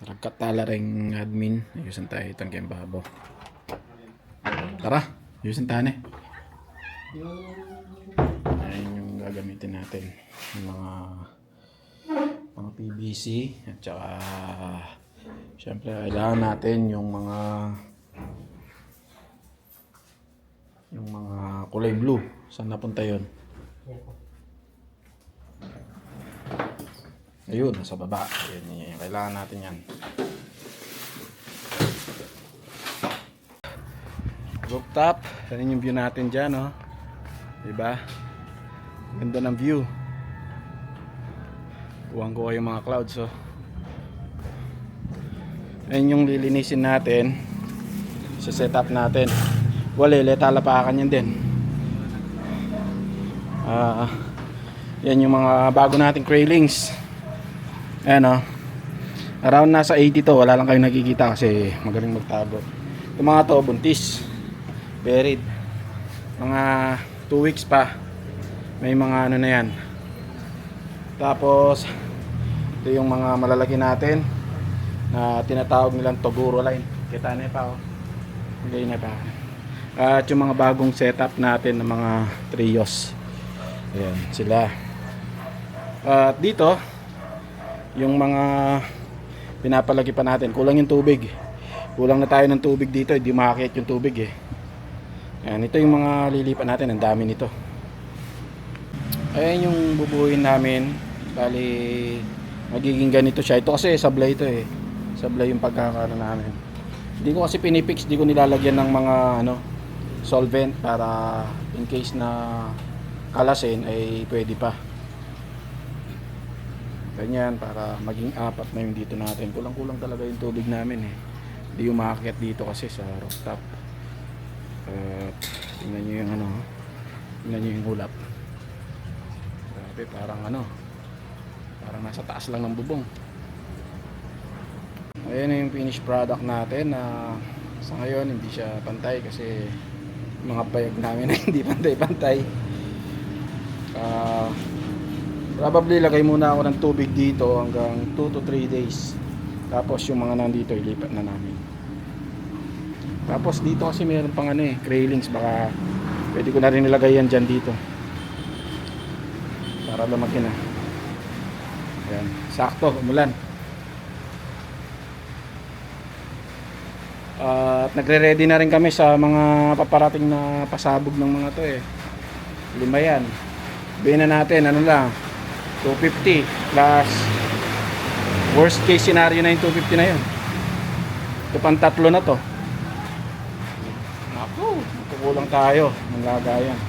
Nagkatala ring admin. Ayusin tayo itong kembabo. Tara, ayusin tayo na. Ayan yung gagamitin natin. Yung mga PVC. At saka syempre kailangan natin yung mga kulay blue. Saan napunta yun? Ayun, nasa baba. Yan. Kailangan natin yan. Rooftop. Yan yung view natin dyan, oh. Diba? Ganda ng view. Kuwang ko yung mga clouds, oh. Yan yung lilinisin natin. Sa setup natin. Walele, talapakan yan din. Yan yung mga bago nating railings. Ayan, oh. Around nasa 80 to. Wala lang kayong nakikita kasi magaling magtago. Yung mga to buntis, buried. Mga 2 weeks pa. May mga ano na yan. Tapos ito yung mga malalaki natin na tinatawag nilang Toguro line. Kita na pa, oh. Hindi na pa. At yung mga bagong setup natin ng mga trios. Ayan sila. At dito yung mga pinapalagi pa natin, kulang yung tubig. Kulang na tayo ng tubig dito, hindi makakit yung tubig eh. Ayan, ito yung mga lilipat natin, ang dami nito. Ayan yung bubuuin namin. Bali magiging ganito siya. Ito kasi sablay ito eh. Sablay yung pagkakaroon namin. Hindi ko kasi pinipix, hindi ko nilalagyan ng mga solvent para in case na kalasin ay pwede pa. Ganyan para maging apat na yung dito natin. Kulang-kulang talaga yung tubig namin eh. Hindi yung makakit dito kasi sa rooftop. Tingnan nyo yung tingnan nyo yung hulap. Grabe, parang parang nasa taas lang ng bubong. Ayan na yung finished product natin na sa ngayon hindi siya pantay kasi mga payag namin na hindi pantay-pantay. Probably lagay muna ako ng tubig dito hanggang 2 to 3 days. Tapos yung mga nandito ilipat na namin. Tapos dito kasi meron pang railings, baka pwede ko na rin nilagay yan dyan dito para lumaki na. Ayan, sakto, umulan. At nagre-ready na rin kami sa mga paparating na pasabog ng mga to eh. 5 yan. Sabihin na natin, lang 250 plus worst case scenario na yung 250 na yun. Ito pang 3 na to. Naku, magkukulang tayo ng lagayan.